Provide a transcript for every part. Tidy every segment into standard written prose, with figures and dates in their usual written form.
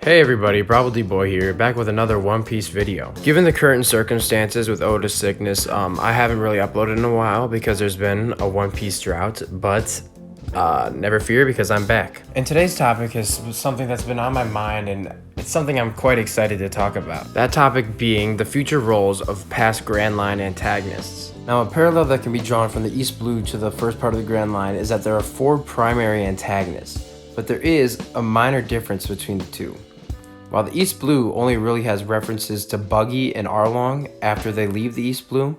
Hey everybody, Probably Boy here, back with another One Piece video. Given the current circumstances with Oda's sickness, I haven't really uploaded in a while because there's been a One Piece drought, but never fear because I'm back. And today's topic is something that's been on my mind and it's something I'm quite excited to talk about. That topic being the future roles of past Grand Line antagonists. Now, a parallel that can be drawn from the East Blue to the first part of the Grand Line is that there are 4 primary antagonists, but there is a minor difference between the two. While the East Blue only really has references to Buggy and Arlong after they leave the East Blue,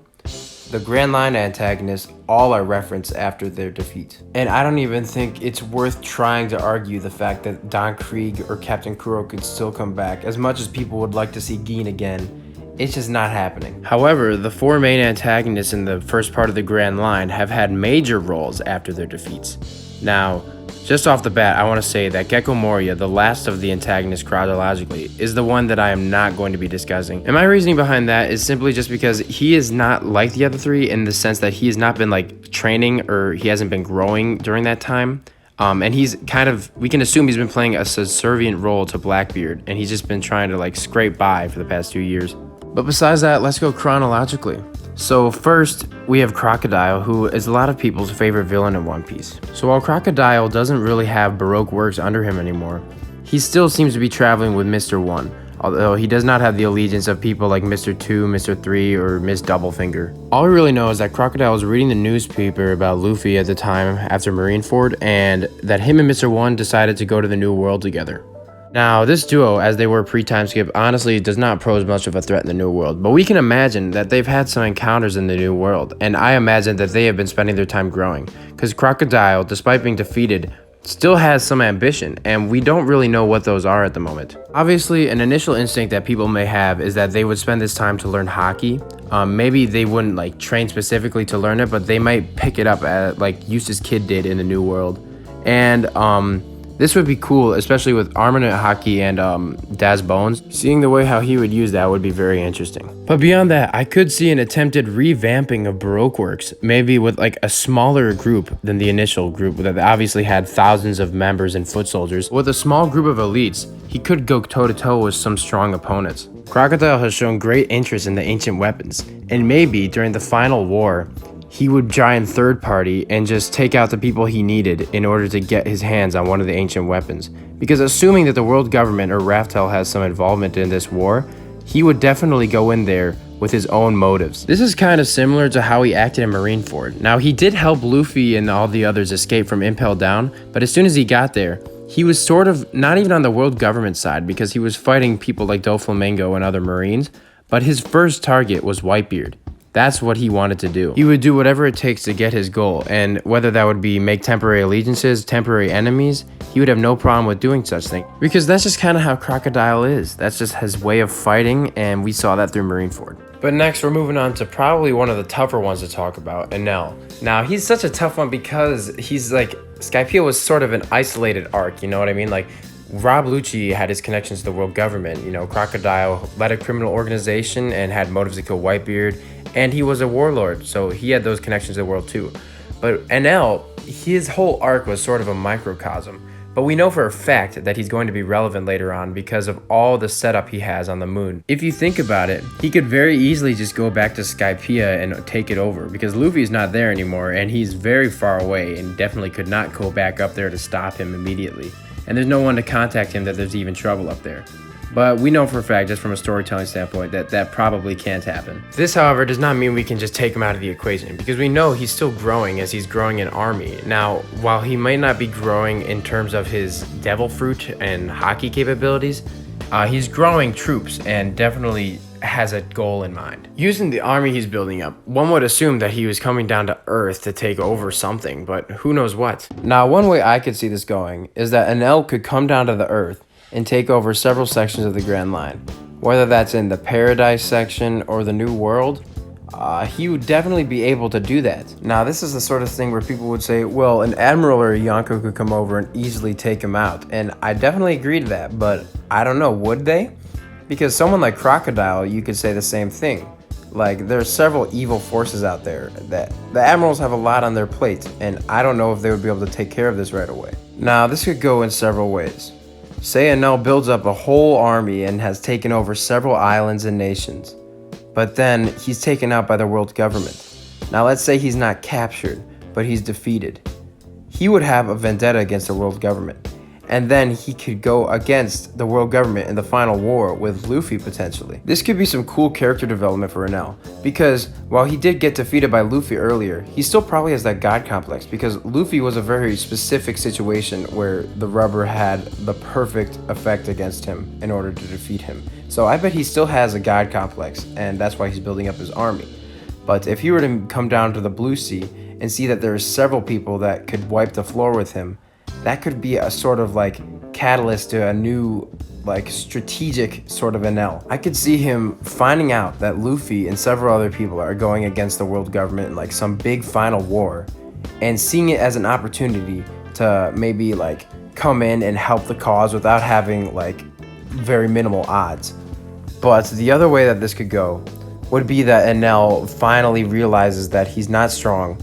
the Grand Line antagonists all are referenced after their defeat. And I don't even think it's worth trying to argue the fact that Don Krieg or Captain Kuro could still come back. As much as people would like to see Gin again, it's just not happening. However, the 4 main antagonists in the first part of the Grand Line have had major roles after their defeats. Now, just off the bat, I want to say that Gecko Moria, the last of the antagonists chronologically, is the one that I am not going to be discussing. And my reasoning behind that is simply just because he is not like the other 3 in the sense that he has not been like training or he hasn't been growing during that time. And he's kind of, we can assume he's been playing a subservient role to Blackbeard and he's just been trying to like scrape by for the past 2 years. But besides that, let's go chronologically. So first, we have Crocodile, who is a lot of people's favorite villain in One Piece. So while Crocodile doesn't really have Baroque works under him anymore, he still seems to be traveling with Mr. 1, although he does not have the allegiance of people like Mr. 2, Mr. 3, or Miss Doublefinger. All we really know is that Crocodile was reading the newspaper about Luffy at the time after Marineford, and that him and Mr. 1 decided to go to the New World together. Now, this duo, as they were pre-time skip, honestly does not pose much of a threat in the New World, but we can imagine that they've had some encounters in the New World, and I imagine that they have been spending their time growing, because Crocodile, despite being defeated, still has some ambition, and we don't really know what those are at the moment. Obviously, an initial instinct that people may have is that they would spend this time to learn hockey. Maybe they wouldn't like train specifically to learn it, but they might pick it up at, like Eustace Kid did in the New World. And this would be cool, especially with Armament Hockey and Daz Bones. Seeing the way how he would use that would be very interesting. But beyond that, I could see an attempted revamping of Baroque works, maybe with like a smaller group than the initial group that obviously had thousands of members and foot soldiers. With a small group of elites, he could go toe-to-toe with some strong opponents. Crocodile has shown great interest in the ancient weapons, and maybe during the final war, he would try and third party and just take out the people he needed in order to get his hands on one of the ancient weapons. Because assuming that the world government or Raftel has some involvement in this war, he would definitely go in there with his own motives. This is kind of similar to how he acted in Marineford. Now, he did help Luffy and all the others escape from Impel Down, but as soon as he got there, he was sort of not even on the world government side because he was fighting people like Doflamingo and other Marines, but his first target was Whitebeard. That's what he wanted to do. He would do whatever it takes to get his goal, and whether that would be make temporary allegiances, temporary enemies, he would have no problem with doing such things. Because that's just kind of how Crocodile is. That's just his way of fighting, and we saw that through Marineford. But next, we're moving on to probably one of the tougher ones to talk about, Enel. Now, he's such a tough one because he's like, Skypiea was sort of an isolated arc, you know what I mean? Like, Rob Lucci had his connections to the world government. You know, Crocodile led a criminal organization and had motives to kill Whitebeard. And he was a warlord, so he had those connections to the world too. But Enel, his whole arc was sort of a microcosm. But we know for a fact that he's going to be relevant later on because of all the setup he has on the moon. If you think about it, he could very easily just go back to Skypiea and take it over because Luffy's not there anymore and he's very far away and definitely could not go back up there to stop him immediately. And there's no one to contact him that there's even trouble up there. But we know for a fact, just from a storytelling standpoint, that that probably can't happen. This, however, does not mean we can just take him out of the equation, because we know he's still growing as he's growing an army. Now, while he might not be growing in terms of his devil fruit and hockey capabilities, he's growing troops and definitely has a goal in mind. Using the army he's building up, one would assume that he was coming down to Earth to take over something, but who knows what. Now, one way I could see this going is that Enel could come down to the Earth and take over several sections of the Grand Line. Whether that's in the Paradise section or the New World, he would definitely be able to do that. Now, this is the sort of thing where people would say, well, an Admiral or a Yonko could come over and easily take him out. And I definitely agree to that, but I don't know, would they? Because someone like Crocodile, you could say the same thing. Like, there are several evil forces out there that the Admirals have a lot on their plate, and I don't know if they would be able to take care of this right away. Now, this could go in several ways. Say Enel builds up a whole army and has taken over several islands and nations, but then he's taken out by the world government. Now let's say he's not captured, but he's defeated. He would have a vendetta against the world government, and then he could go against the world government in the final war with Luffy potentially. This could be some cool character development for Enel, because while he did get defeated by Luffy earlier, he still probably has that god complex, because Luffy was a very specific situation where the rubber had the perfect effect against him in order to defeat him. So I bet he still has a god complex, and that's why he's building up his army. But if he were to come down to the Blue Sea and see that there are several people that could wipe the floor with him, that could be a sort of like catalyst to a new like strategic sort of Enel. I could see him finding out that Luffy and several other people are going against the world government in like some big final war, and seeing it as an opportunity to maybe like come in and help the cause without having like very minimal odds. But the other way that this could go would be that Enel finally realizes that he's not strong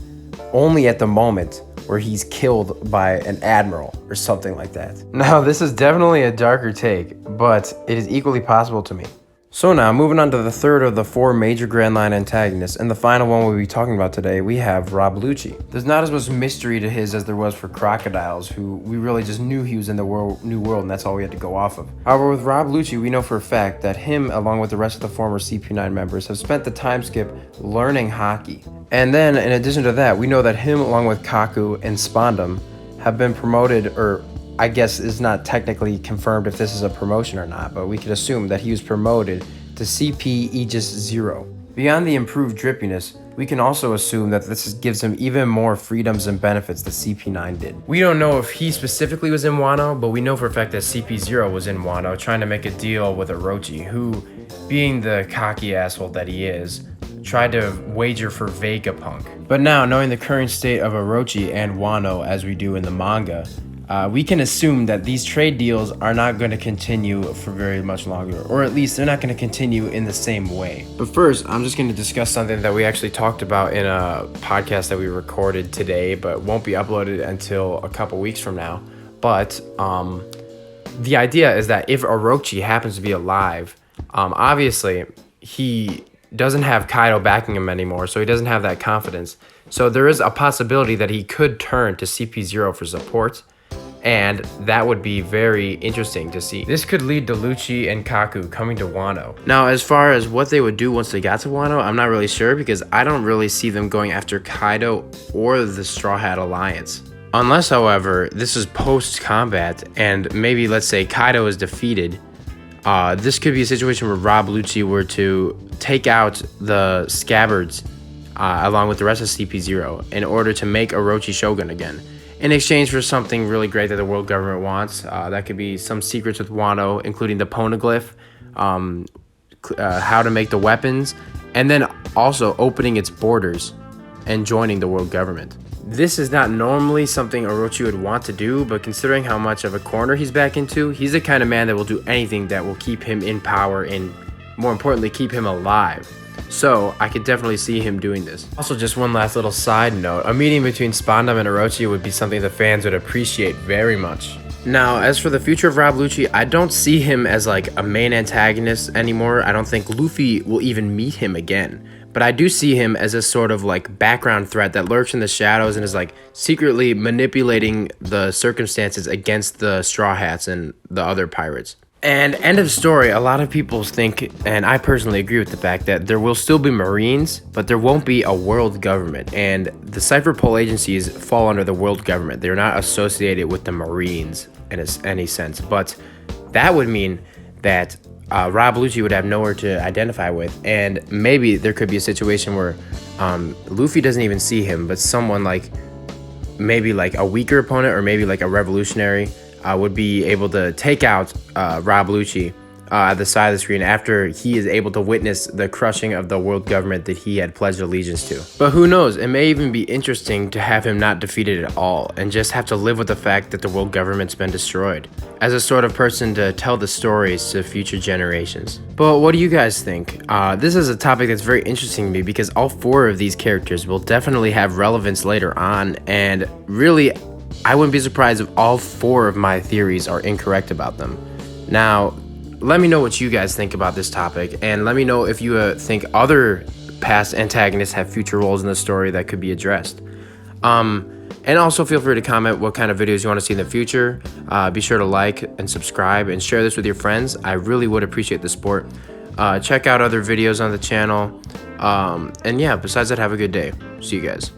only at the moment where he's killed by an admiral or something like that. Now, this is definitely a darker take, but it is equally possible to me. So now, moving on to the third of the four major Grand Line antagonists, and the final one we'll be talking about today, we have Rob Lucci. There's not as much mystery to his as there was for Crocodiles, who we really just knew he was in the New World, and that's all we had to go off of. However, with Rob Lucci, we know for a fact that him, along with the rest of the former CP9 members, have spent the time skip learning hockey. And then, in addition to that, we know that him, along with Kaku and Spondum, have been promoted, or I guess it's not technically confirmed if this is a promotion or not, but we could assume that he was promoted to CP Aegis 0. Beyond the improved drippiness, we can also assume that this gives him even more freedoms and benefits that CP9 did. We don't know if he specifically was in Wano, but we know for a fact that CP0 was in Wano trying to make a deal with Orochi, who, being the cocky asshole that he is, tried to wager for Vegapunk. But now, knowing the current state of Orochi and Wano as we do in the manga, we can assume that these trade deals are not going to continue for very much longer, or at least they're not going to continue in the same way. But first, I'm just going to discuss something that we actually talked about in a podcast that we recorded today, but won't be uploaded until a couple weeks from now. But the idea is that if Orochi happens to be alive, obviously he doesn't have Kaido backing him anymore, so he doesn't have that confidence. So there is a possibility that he could turn to CP0 for support, and that would be very interesting to see. This could lead to Lucci and Kaku coming to Wano. Now, as far as what they would do once they got to Wano, I'm not really sure, because I don't really see them going after Kaido or the Straw Hat Alliance. Unless, however, this is post-combat, and maybe, let's say, Kaido is defeated. This could be a situation where Rob Lucci were to take out the Scabbards along with the rest of CP0 in order to make Orochi Shogun again, in exchange for something really great that the world government wants. That could be some secrets with Wano, including the Poneglyph, how to make the weapons, and then also opening its borders and joining the world government. This is not normally something Orochi would want to do, but considering how much of a corner he's back into, he's the kind of man that will do anything that will keep him in power and, more importantly, keep him alive. So I could definitely see him doing this. Also, just one last little side note, a meeting between Spondum and Orochi would be something the fans would appreciate very much. Now, as for the future of Rob Lucci, I don't see him as like a main antagonist anymore. I don't think Luffy will even meet him again. But I do see him as a sort of like background threat that lurks in the shadows and is like secretly manipulating the circumstances against the Straw Hats and the other pirates. And end of story, a lot of people think, and I personally agree with the fact that there will still be Marines, but there won't be a world government. And the Cypher Pole agencies fall under the world government. They're not associated with the Marines in any sense. But that would mean that Rob Lucci would have nowhere to identify with. And maybe there could be a situation where Luffy doesn't even see him, but someone like maybe like a weaker opponent or maybe like a revolutionary would be able to take out Rob Lucci at the side of the screen after he is able to witness the crushing of the world government that he had pledged allegiance to. But who knows, it may even be interesting to have him not defeated at all and just have to live with the fact that the world government's been destroyed, as a sort of person to tell the stories to future generations. But what do you guys think? This is a topic that's very interesting to me because all four of these characters will definitely have relevance later on, and really I wouldn't be surprised if all 4 of my theories are incorrect about them. Now, let me know what you guys think about this topic, and let me know if you think other past antagonists have future roles in the story that could be addressed. And also feel free to comment what kind of videos you want to see in the future. Be sure to like and subscribe and share this with your friends. I really would appreciate the support. Check out other videos on the channel. And yeah, besides that, have a good day. See you guys.